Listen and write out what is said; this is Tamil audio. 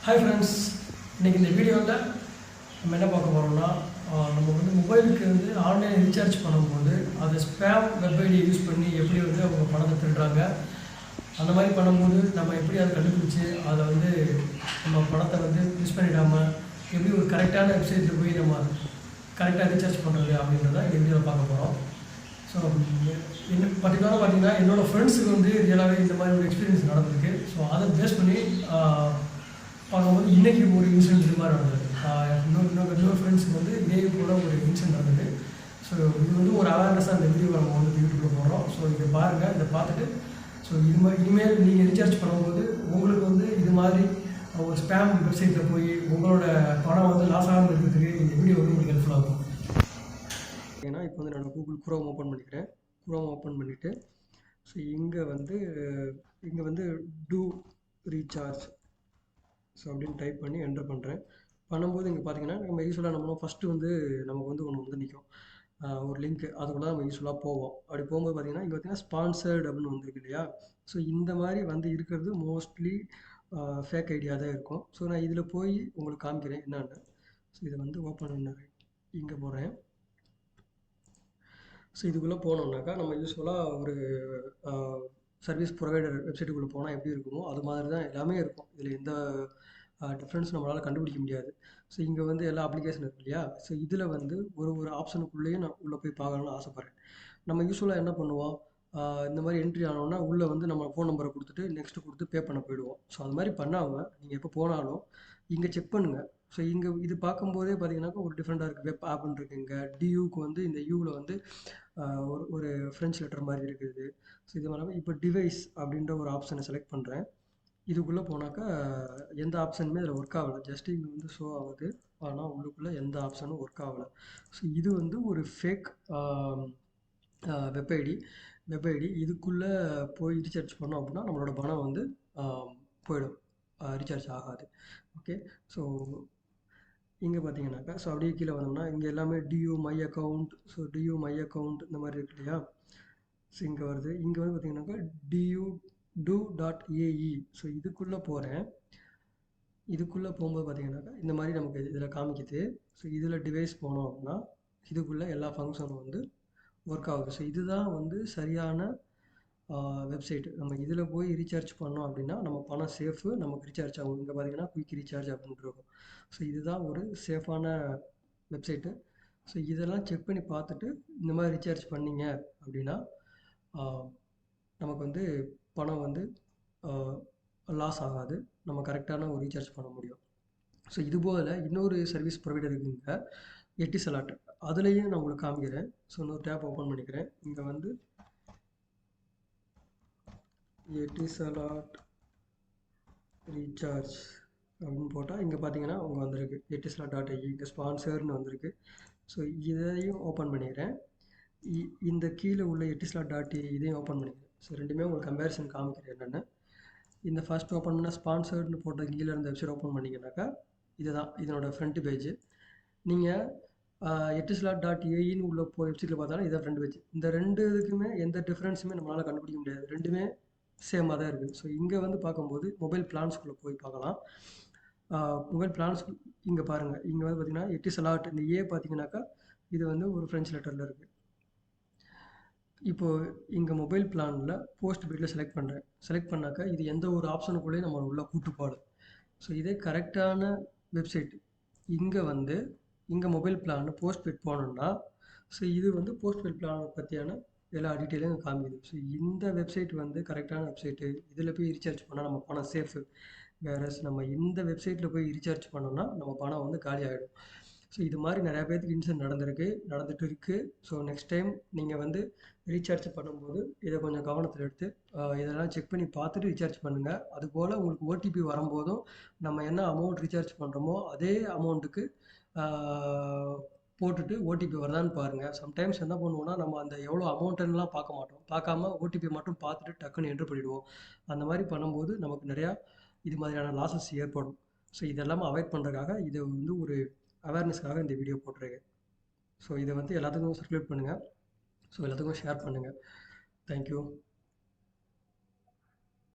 Hi friends, இன்னைக்கு இந்த வீடியோவில் நம்ம என்ன பார்க்க போகிறோம்னா நம்ம வந்து மொபைலுக்கு வந்து ஆன்லைன் ரீசார்ஜ் பண்ணும்போது அது ஸ்பேம் வெப்சைட்டை யூஸ் பண்ணி எப்படி வந்து அவங்க பணத்தை திருடுறாங்க. அந்த மாதிரி பண்ணும்போது நம்ம எப்படி அதை கண்டுபிடிச்சி அதை வந்து நம்ம பணத்தை வந்து மிஸ் பண்ணிடாமல் எப்படி ஒரு கரெக்டான வெப்சைட்டில் போய் நம்ம கரெக்டாக ரீசார்ஜ் பண்ணுறது அப்படின்றத இந்த வீடியோவில் பார்க்க போகிறோம். ஸோ பர்டிகுலராக பார்த்தீங்கன்னா என்னோடய ஃப்ரெண்ட்ஸுக்கு வந்து ரியலாகவே இந்த மாதிரி ஒரு எக்ஸ்பீரியன்ஸ் நடந்திருக்கு. ஸோ அதை பேஸ் பண்ணி பார்க்கும்போது இன்றைக்கி ஒரு இன்சிடென்ட் இது மாதிரி நடந்தது. இன்னொரு ஃப்ரெண்ட்ஸுக்கு வந்து இதே போல் ஒரு இன்சிடென்ட் நடந்தது. ஸோ இது வந்து ஒரு அவேர்னஸாக இந்த வீடியோ நம்ம வந்து யூடியூப்பில் போடுறோம். ஸோ இதை பாருங்கள், இதை பார்த்துட்டு ஸோ இனிமேல் நீங்கள் ரீசார்ஜ் பண்ணும்போது உங்களுக்கு வந்து இது மாதிரி ஒரு ஸ்பேம் வெப்சைட்டில் போய் உங்களோட பணம் வந்து லாஸ் ஆகாமல் இருக்கிறதுக்கு இந்த வீடியோ வந்து உங்களுக்கு ஹெல்ப்ஃபுல்லாக இருக்கும். ஏன்னா இப்போ வந்து நான் கூகுள் குரோம் ஓப்பன் பண்ணிக்கிறேன். குரோம் ஓப்பன் பண்ணிவிட்டு ஸோ இங்கே வந்து டூ ரீசார்ஜ் ஸோ அப்படின்னு டைப் பண்ணி என்டர் பண்ணுறேன். பண்ணும்போது இங்கே பார்த்தீங்கன்னா நம்ம யூஸ்வலாக நம்ம ஃபஸ்ட்டு வந்து நமக்கு வந்து ஒன்று வந்து நிற்கும் ஒரு லிங்க், அதுக்குள்ள நம்ம யூஸ்வலாக போவோம். அப்படி போகும்போது பார்த்தீங்கன்னா இங்கே பார்த்தீங்கன்னா ஸ்பான்சர்டு அப்படின்னு வந்துருக்கு இல்லையா. ஸோ இந்த மாதிரி வந்து இருக்கிறது மோஸ்ட்லி ஃபேக் ஐடியா தான் இருக்கும். ஸோ நான் இதில் போய் உங்களுக்கு காமிக்கிறேன் என்னென்னு. ஸோ இதை வந்து ஓப்பன் பண்ண இங்கே போகிறேன். ஸோ இதுக்குள்ளே போனோம்னாக்கா நம்ம யூஸ்வலாக ஒரு சர்வீஸ் ப்ரொவைடர் வெப்சைட்டுக்குள்ளே போனால் எப்படி இருக்குமோ அது மாதிரி தான் எல்லாமே இருக்கும். இதில் எந்த டிஃப்ரென்ஸ் நம்மளால் கண்டுபிடிக்க முடியாது. ஸோ இங்கே வந்து எல்லா அப்ளிகேஷன் இருக்கு இல்லையா. ஸோ இதில் வந்து ஒரு ஆப்ஷனுக்குள்ளேயே நான் உள்ளே போய் பார்க்கணும்னு ஆசைப்பட்றேன். நம்ம யூஸ்வலாக என்ன பண்ணுவோம், இந்த மாதிரி என்ட்ரி ஆனோன்னா உள்ளே வந்து நம்ம ஃபோன் நம்பரை கொடுத்துட்டு நெக்ஸ்ட்டு கொடுத்து பே பண்ண போயிடுவோம். ஸோ அது மாதிரி பண்ணாமல் நீங்கள் எப்போ போனாலும் இங்கே செக் பண்ணுங்கள். ஸோ இங்கே இது பார்க்கும்போதே பார்த்தீங்கன்னாக்கா ஒரு டிஃப்ரெண்ட்டாக இருக்குது. வெப் ஆப்னு இருக்குது. இங்கே டியூக்கு வந்து இந்த யூவில் வந்து ஒரு ஃப்ரெஞ்ச் லெட்டர் மாதிரி இருக்குது. ஸோ இது மாதிரி இப்போ டிவைஸ் அப்படின்ற ஒரு ஆப்ஷனை செலக்ட் பண்ணுறேன். இதுக்குள்ளே போனாக்கா எந்த ஆப்ஷனுமே இதில் ஒர்க் ஆகலை. ஜஸ்ட் இங்கே வந்து ஷோ ஆகுது, ஆனால் உள்ளுக்குள்ளே எந்த ஆப்ஷனும் ஒர்க் ஆகலை. ஸோ இது வந்து ஒரு ஃபேக் வெப் ஐடி. இதுக்குள்ளே போய் ரீசார்ஜ் பண்ணோம் அப்படின்னா நம்மளோட பணம் வந்து போயிடும், ரீசார்ஜ் ஆகாது. ஓகே, ஸோ இங்கே பார்த்தீங்கன்னாக்கா ஸோ அப்படியே கீழே வந்தோம்னா இங்கே எல்லாமே due my account, so due my account இந்த மாதிரி இருக்கு இல்லையா. ஸோ இங்கே வருது. இங்கே வந்து பார்த்தீங்கன்னாக்கா do.ae. ஸோ இதுக்குள்ளே போகிறேன். இதுக்குள்ளே போகும்போது பார்த்தீங்கன்னாக்கா இந்த மாதிரி நமக்கு இதில் காமிக்குது. ஸோ இதில் டிவைஸ் போனோம் அப்படின்னா இதுக்குள்ளே எல்லா ஃபங்க்ஷனும் வந்து ஒர்க் ஆகுது. ஸோ இதுதான் வந்து சரியான வெப்சைட்டு. நம்ம இதில் போய் ரீசார்ஜ் பண்ணோம் அப்படின்னா நம்ம பணம் சேஃபு, நமக்கு ரீசார்ஜ் ஆகும். இங்கே பார்த்தீங்கன்னா குயிக் ரீசார்ஜ் அப்படின்ட்டு இருக்கும். ஸோ இதுதான் ஒரு சேஃபான வெப்சைட்டு. ஸோ இதெல்லாம் செக் பண்ணி பார்த்துட்டு இந்த மாதிரி ரீசார்ஜ் பண்ணிங்க அப்படின்னா நமக்கு வந்து பணம் வந்து லாஸ் ஆகாது, நம்ம கரெக்டான ஒரு ரீசார்ஜ் பண்ண முடியும். ஸோ இது போல் இன்னொரு சர்வீஸ் ப்ரொவைடர் இருக்குங்க, எட்டிசலாட். அதுலேயும் நான் உங்களுக்கு காமிக்கிறேன். ஸோ இன்னொரு டேப் ஓப்பன் பண்ணிக்கிறேன். இங்கே வந்து எட்டிசலாட் ரீசார்ஜ் அப்படின்னு போட்டால் இங்கே பார்த்தீங்கன்னா அவங்க வந்திருக்கு எட்டிசலாட்.ai. இங்கே ஸ்பான்சர்னு வந்திருக்கு. ஸோ இதையும் ஓப்பன் பண்ணிக்கிறேன். இந்த கீழே உள்ள எட்டிசலாட்.ai இதையும் ஓப்பன் பண்ணிக்கிறேன். ஸோ ரெண்டுமே உங்களுக்கு கம்பேரிசன் காமிக்கிறேன் என்னென்னு. இந்த ஃபஸ்ட் ஓப்பன் பண்ணால் ஸ்பான்சர்னு போட்ட கீழே இருந்த வெப்சைட் ஓப்பன் பண்ணிங்கனாக்கா இதுதான் இதனோட ஃப்ரண்ட் பேஜ். நீங்கள் எட்டிசலாட்.aiன்னு உள்ள வெப்சைட்டில் பார்த்தாலும் இதான் ஃப்ரண்ட் பேஜ். இந்த ரெண்டு இதுக்குமே எந்த டிஃப்ரென்ஸுமே நம்மளால் கண்டுபிடிக்க முடியாது, ரெண்டுமே சேமாக தான் இருக்குது. ஸோ இங்கே வந்து பார்க்கும்போது மொபைல் பிளான்ஸ்குள்ளே போய் பார்க்கலாம். மொபைல் பிளான்ஸ் இங்கே பாருங்கள். இங்கே வந்து பார்த்திங்கன்னா எட்டிசலாட் இந்த ஏ பார்த்தீங்கன்னாக்கா இது வந்து ஒரு ஃப்ரெஞ்ச் லெட்டரில் இருக்குது. இப்போது இங்கே மொபைல் பிளானில் போஸ்ட் பெய்டில் செலக்ட் பண்ணாக்கா இது எந்த ஒரு ஆப்ஷனுக்குள்ளேயும் நம்ம உள்ளே கூட்டு போகலாம். ஸோ இதே கரெக்டான வெப்சைட். இங்கே மொபைல் பிளான் போஸ்ட் பெய்ட் போனோம்னா ஸோ இது வந்து போஸ்ட் பெய்ட் பிளானை பற்றியான எல்லா டீட்டெயிலும் காமிக்குது. ஸோ இந்த வெப்சைட் வந்து கரெக்டான வெப்சைட்டு. இதில் போய் ரீசார்ஜ் பண்ணால் நம்ம பணம் சேஃபு. வேறஸ் நம்ம இந்த வெப்சைட்டில் போய் ரீசார்ஜ் பண்ணோம்னா நம்ம பணம் வந்து காலி ஆகிடும். ஸோ இது மாதிரி நிறையா பேருக்கு இன்சிடென்ட் நடந்துட்டு இருக்குது. ஸோ நெக்ஸ்ட் டைம் நீங்கள் வந்து ரீசார்ஜ் பண்ணும்போது இதை கொஞ்சம் கவனத்தில் எடுத்து இதெல்லாம் செக் பண்ணி பார்த்துட்டு ரீசார்ஜ் பண்ணுங்கள். அதுபோல் உங்களுக்கு ஓடிபி வரும்போதும் நம்ம என்ன அமௌண்ட் ரீசார்ஜ் பண்ணுறோமோ அதே அமௌண்ட்டுக்கு போட்டுட்டு ஓடிபி வருதான்னு பாருங்கள். சம்டைம்ஸ் என்ன பண்ணுவோன்னா நம்ம அந்த எவ்வளோ அமௌண்ட்டுன்னெலாம் பார்க்காம ஓடிபி மட்டும் பார்த்துட்டு டக்குன்னு என்ட்ரு பண்ணிவிடுவோம். அந்த மாதிரி பண்ணும்போது நமக்கு நிறையா இது மாதிரியான லாஸஸ் ஏற்படும். ஸோ இதெல்லாமே அவாய்ட் பண்ணுறதுக்காக இதை வந்து ஒரு அவேர்னஸ்க்காக இந்த வீடியோ போட்டிருக்கேன். ஸோ இதை வந்து எல்லாத்துக்கும் சர்க்குலேட் பண்ணுங்கள். ஸோ எல்லாத்துக்கும் ஷேர் பண்ணுங்கள். தேங்க்யூ.